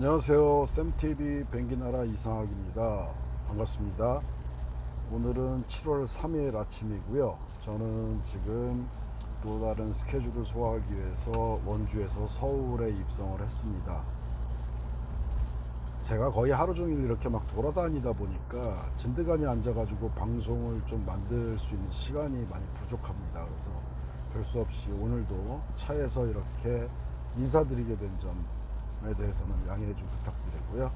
안녕하세요. 쌤TV 뱅기나라 이상학입니다. 반갑습니다. 오늘은 7월 3일 아침이고요. 저는 지금 또 다른 스케줄을 소화하기 위해서 원주에서 서울에 입성을 했습니다. 제가 거의 하루 종일 이렇게 막 돌아다니다 보니까 진드간이 앉아가지고 방송을 좀 만들 수 있는 시간이 많이 부족합니다. 그래서 별 수 없이 오늘도 차에서 이렇게 인사드리게 된 점에 대해서는 양해 좀 부탁드리고요.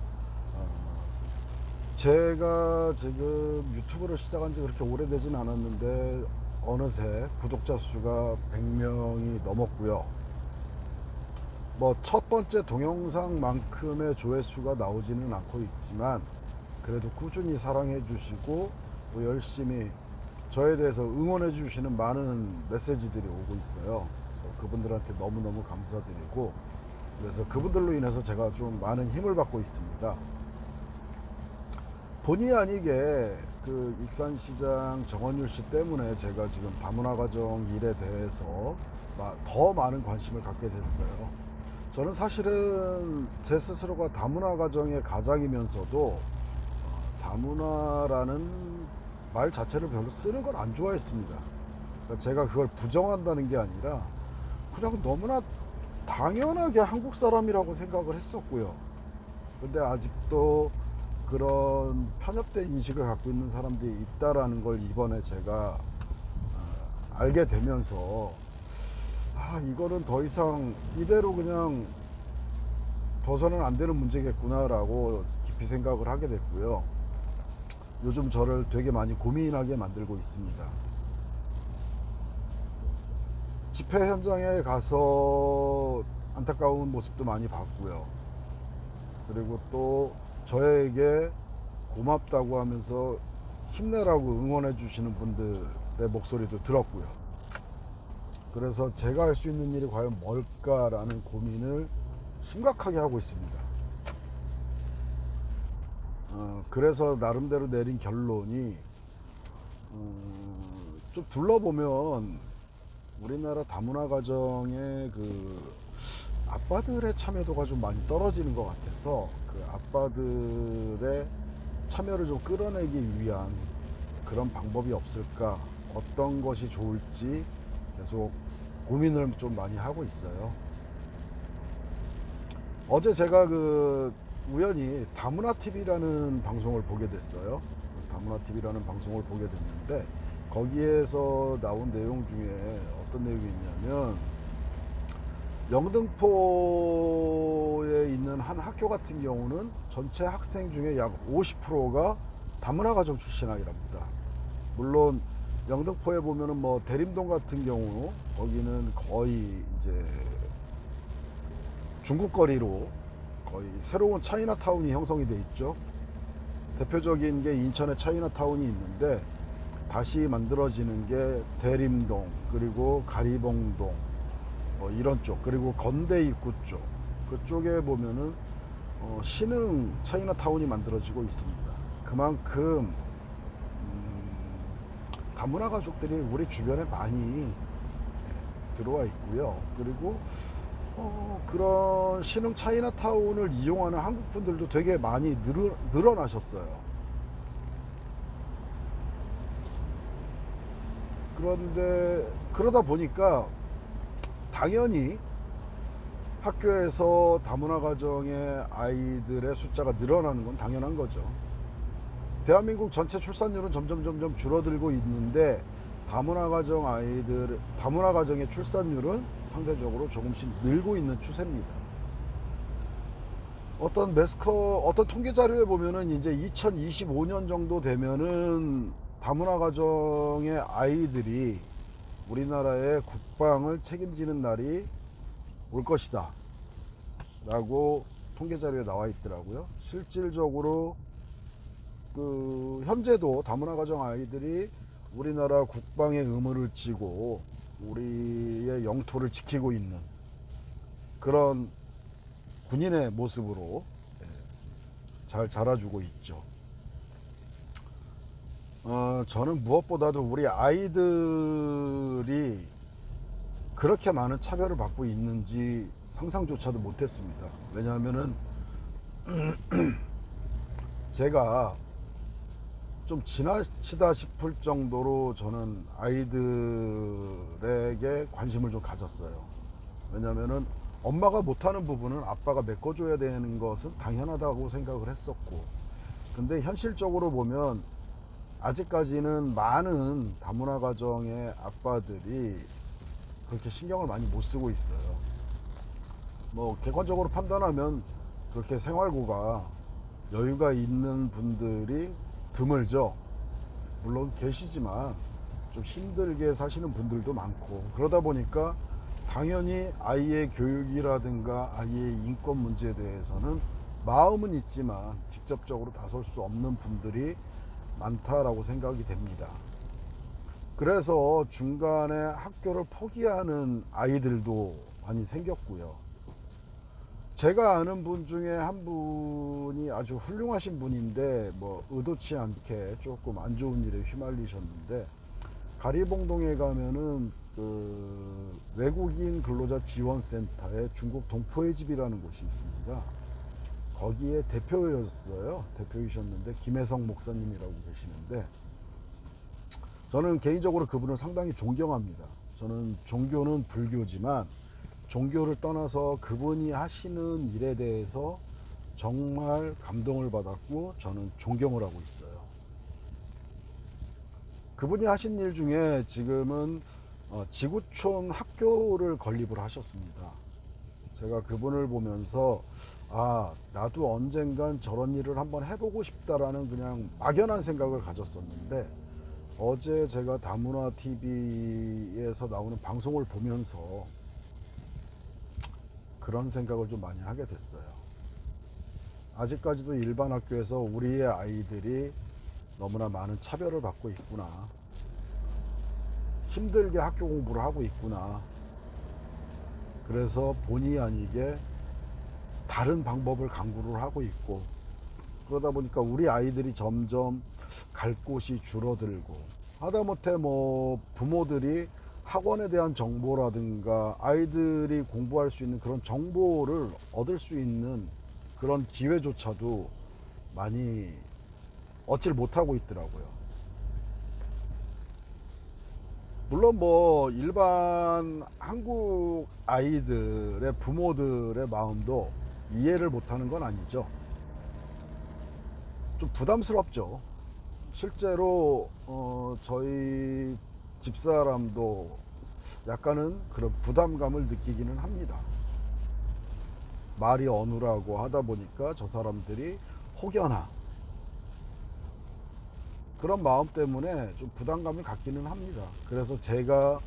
제가 지금 유튜브를 시작한 지 그렇게 오래되진 않았는데 어느새 구독자 수가 100명이 넘었고요. 뭐 첫 번째 동영상만큼의 조회수가 나오지는 않고 있지만 그래도 꾸준히 사랑해 주시고 또 열심히 저에 대해서 응원해 주시는 많은 메시지들이 오고 있어요. 그래서 그분들한테 너무너무 감사드리고, 그래서 그분들로 인해서 제가 좀 많은 힘을 받고 있습니다. 본의 아니게 그 익산시장 정원율 씨 때문에 제가 지금 다문화 가정 일에 대해서 더 많은 관심을 갖게 됐어요. 저는 사실은 제 스스로가 다문화 가정의 가장이면서도 다문화라는 말 자체를 별로 쓰는 걸 안 좋아했습니다. 그러니까 제가 그걸 부정한다는 게 아니라 그냥 너무나 당연하게 한국 사람이라고 생각을 했었고요. 근데 아직도 그런 편협된 인식을 갖고 있는 사람들이 있다라는 걸 이번에 제가 알게 되면서 이거는 더 이상 이대로 그냥 둬서는 안 되는 문제겠구나라고 깊이 생각을 하게 됐고요. 요즘 저를 되게 많이 고민하게 만들고 있습니다. 집회 현장에 가서 안타까운 모습도 많이 봤고요. 그리고 또 저에게 고맙다고 하면서 힘내라고 응원해 주시는 분들의 목소리도 들었고요. 그래서 제가 할 수 있는 일이 과연 뭘까라는 고민을 심각하게 하고 있습니다. 그래서 나름대로 내린 결론이, 좀 둘러보면 우리나라 다문화 가정의 그 아빠들의 참여도가 좀 많이 떨어지는 것 같아서 그 아빠들의 참여를 좀 끌어내기 위한 그런 방법이 없을까, 어떤 것이 좋을지 계속 고민을 좀 많이 하고 있어요. 어제 제가 그 우연히 다문화 TV라는 방송을 보게 됐어요. 다문화 TV라는 방송을 보게 됐는데 거기에서 나온 내용 중에 어떤 내용이 있냐면, 영등포에 있는 한 학교 같은 경우는 전체 학생 중에 약 50%가 다문화 가정 출신 아이랍니다. 물론 영등포에 보면은 뭐 대림동 같은 경우 거기는 거의 이제 중국거리로 거의 새로운 차이나타운이 형성이 돼 있죠. 대표적인 게 인천의 차이나타운이 있는데 다시 만들어지는 게 대림동, 그리고 가리봉동, 이런 쪽, 그리고 건대 입구 쪽, 그쪽에 보면은 신흥 차이나타운이 만들어지고 있습니다. 그만큼 다문화 가족들이 우리 주변에 많이 들어와 있고요. 그리고 그런 신흥 차이나타운을 이용하는 한국 분들도 되게 많이 늘어나셨어요. 그런데 그러다 보니까 당연히 학교에서 다문화 가정의 아이들의 숫자가 늘어나는 건 당연한 거죠. 대한민국 전체 출산율은 점점 줄어들고 있는데 다문화 가정의 출산율은 상대적으로 조금씩 늘고 있는 추세입니다. 어떤 통계 자료에 보면은 이제 2025년 정도 되면은 다문화 가정의 아이들이 우리나라의 국방을 책임지는 날이 올 것이다 라고 통계 자료에 나와 있더라고요. 실질적으로 그 현재도 다문화 가정 아이들이 우리나라 국방의 의무를 지고 우리의 영토를 지키고 있는 그런 군인의 모습으로 잘 자라주고 있죠. 저는 무엇보다도 우리 아이들이 그렇게 많은 차별을 받고 있는지 상상조차도 못했습니다. 왜냐하면은 제가 좀 지나치다 싶을 정도로 저는 아이들에게 관심을 좀 가졌어요. 왜냐면은 엄마가 못하는 부분은 아빠가 메꿔줘야 되는 것은 당연하다고 생각을 했었고, 근데 현실적으로 보면 아직까지는 많은 다문화 가정의 아빠들이 그렇게 신경을 많이 못 쓰고 있어요. 뭐 객관적으로 판단하면 그렇게 생활고가 여유가 있는 분들이 드물죠. 물론 계시지만 좀 힘들게 사시는 분들도 많고, 그러다 보니까 당연히 아이의 교육이라든가 아이의 인권 문제에 대해서는 마음은 있지만 직접적으로 나설 수 없는 분들이 많다라고 생각이 됩니다. 그래서 중간에 학교를 포기하는 아이들도 많이 생겼고요. 제가 아는 분 중에 한 분이 아주 훌륭하신 분인데 뭐 의도치 않게 조금 안 좋은 일에 휘말리셨는데, 가리봉동에 가면은 그 외국인 근로자 지원센터에 중국 동포의 집이라는 곳이 있습니다. 거기에 대표이셨는데 김혜성 목사님이라고 계시는데, 저는 개인적으로 그분을 상당히 존경합니다. 저는 종교는 불교지만 종교를 떠나서 그분이 하시는 일에 대해서 정말 감동을 받았고 저는 존경을 하고 있어요. 그분이 하신 일 중에 지금은 지구촌 학교를 건립을 하셨습니다. 제가 그분을 보면서 나도 언젠간 저런 일을 한번 해보고 싶다라는 그냥 막연한 생각을 가졌었는데, 어제 제가 다문화 TV에서 나오는 방송을 보면서 그런 생각을 좀 많이 하게 됐어요. 아직까지도 일반 학교에서 우리의 아이들이 너무나 많은 차별을 받고 있구나. 힘들게 학교 공부를 하고 있구나. 그래서 본의 아니게 다른 방법을 강구를 하고 있고, 그러다 보니까 우리 아이들이 점점 갈 곳이 줄어들고, 하다못해 뭐 부모들이 학원에 대한 정보라든가 아이들이 공부할 수 있는 그런 정보를 얻을 수 있는 그런 기회조차도 많이 얻질 못하고 있더라고요. 물론 뭐 일반 한국 아이들의 부모들의 마음도 이해를 못하는 건 아니죠. 좀 부담스럽죠. 실제로 저희 집사람도 약간은 그런 부담감을 느끼기는 합니다. 말이 어눌하고 하다 보니까 저 사람들이 혹여나 그런 마음 때문에 좀 부담감을 갖기는 합니다. 그래서 제가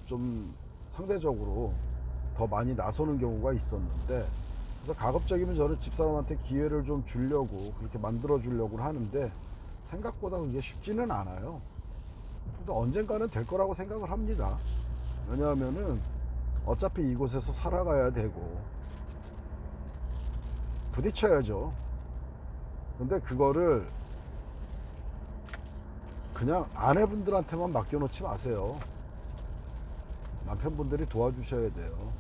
좀 상대적으로 더 많이 나서는 경우가 있었는데, 그래서 가급적이면 저는 집사람한테 기회를 좀 주려고 그렇게 만들어 주려고 하는데 생각보다 그게 쉽지는 않아요. 근데 언젠가는 될 거라고 생각을 합니다. 왜냐하면은 어차피 이곳에서 살아가야 되고 부딪혀야죠. 근데 그거를 그냥 아내분들한테만 맡겨놓지 마세요. 남편분들이 도와주셔야 돼요.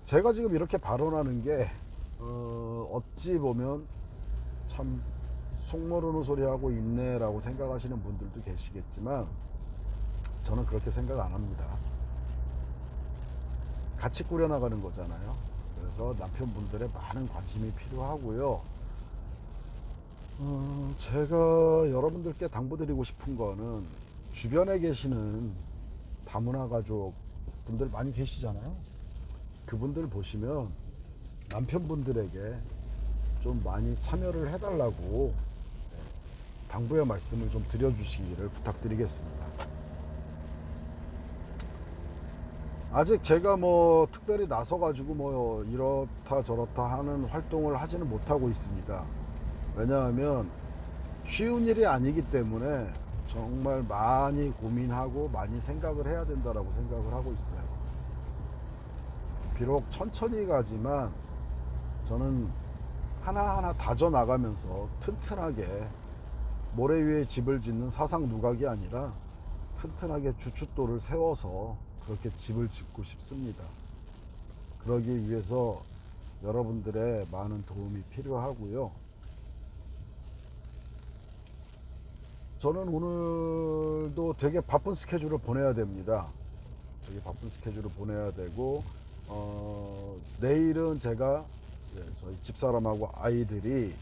제가 지금 이렇게 발언하는 게 어찌 보면 참 속 모르는 소리 하고 있네 라고 생각하시는 분들도 계시겠지만, 저는 그렇게 생각 안 합니다. 같이 꾸려나가는 거잖아요. 그래서 남편분들의 많은 관심이 필요하고요. 제가 여러분들께 당부드리고 싶은 거는, 주변에 계시는 다문화 가족 분들 많이 계시잖아요. 그분들 보시면 남편분들에게 좀 많이 참여를 해달라고 당부의 말씀을 좀 드려주시기를 부탁드리겠습니다. 아직 제가 뭐 특별히 나서가지고 뭐 이렇다 저렇다 하는 활동을 하지는 못하고 있습니다. 왜냐하면 쉬운 일이 아니기 때문에 정말 많이 고민하고 많이 생각을 해야 된다라고 생각을 하고 있어요. 비록 천천히 가지만 저는 하나하나 다져나가면서 튼튼하게 모래 위에 집을 짓는 사상 누각이 아니라 튼튼하게 주춧돌을 세워서 그렇게 집을 짓고 싶습니다. 그러기 위해서 여러분들의 많은 도움이 필요하고요. 저는 오늘도 되게 바쁜 스케줄을 보내야 됩니다. 되게 바쁜 스케줄을 보내야 되고, 내일은 제가 저희 집사람하고 아이들이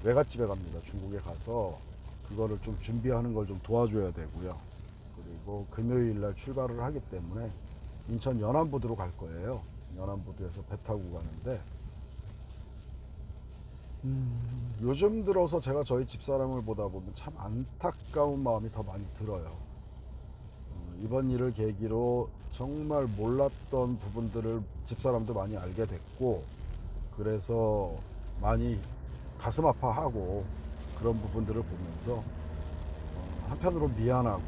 외갓집에 갑니다. 중국에 가서 그거를 좀 준비하는 걸 좀 도와줘야 되고요. 그리고 금요일 날 출발을 하기 때문에 인천 연안부두로 갈 거예요. 연안부두에서 배 타고 가는데, 요즘 들어서 제가 저희 집사람을 보다 보면 참 안타까운 마음이 더 많이 들어요. 이번 일을 계기로 정말 몰랐던 부분들을 집사람도 많이 알게 됐고, 그래서 많이 가슴 아파하고 그런 부분들을 보면서 한편으로 미안하고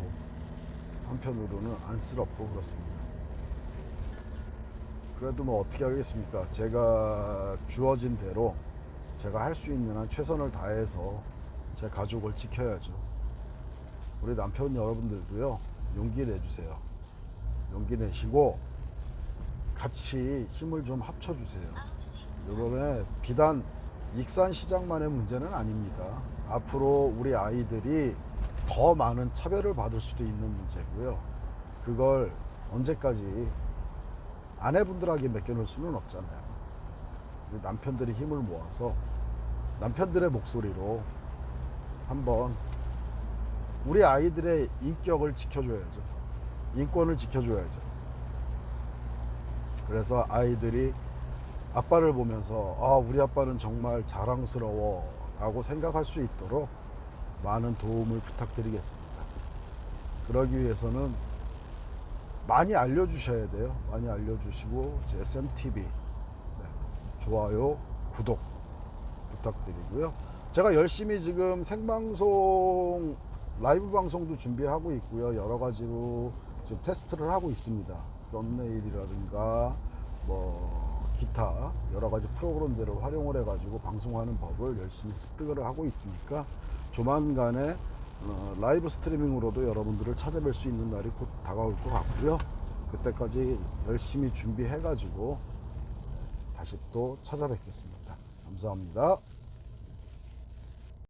한편으로는 안쓰럽고 그렇습니다. 그래도 뭐 어떻게 하겠습니까? 제가 주어진 대로 제가 할 수 있는 한 최선을 다해서 제 가족을 지켜야죠. 우리 남편 여러분들도요, 용기 내주세요. 용기 내시고 같이 힘을 좀 합쳐주세요. 이번에 비단 익산 시장만의 문제는 아닙니다. 앞으로 우리 아이들이 더 많은 차별을 받을 수도 있는 문제고요. 그걸 언제까지 아내분들에게 맡겨놓을 수는 없잖아요. 남편들이 힘을 모아서 남편들의 목소리로 한번 우리 아이들의 인격을 지켜줘야죠. 인권을 지켜줘야죠. 그래서 아이들이 아빠를 보면서 우리 아빠는 정말 자랑스러워 라고 생각할 수 있도록 많은 도움을 부탁드리겠습니다. 그러기 위해서는 많이 알려주셔야 돼요. 많이 알려주시고 제 SMTV 좋아요, 구독 부탁드리고요. 제가 열심히 지금 생방송, 라이브 방송도 준비하고 있고요. 여러 가지로 지금 테스트를 하고 있습니다. 썸네일이라든가 뭐 기타 여러 가지 프로그램들을 활용을 해가지고 방송하는 법을 열심히 습득을 하고 있으니까 조만간에 라이브 스트리밍으로도 여러분들을 찾아뵐 수 있는 날이 곧 다가올 것 같고요. 그때까지 열심히 준비해가지고 다시 또 찾아뵙겠습니다. 감사합니다.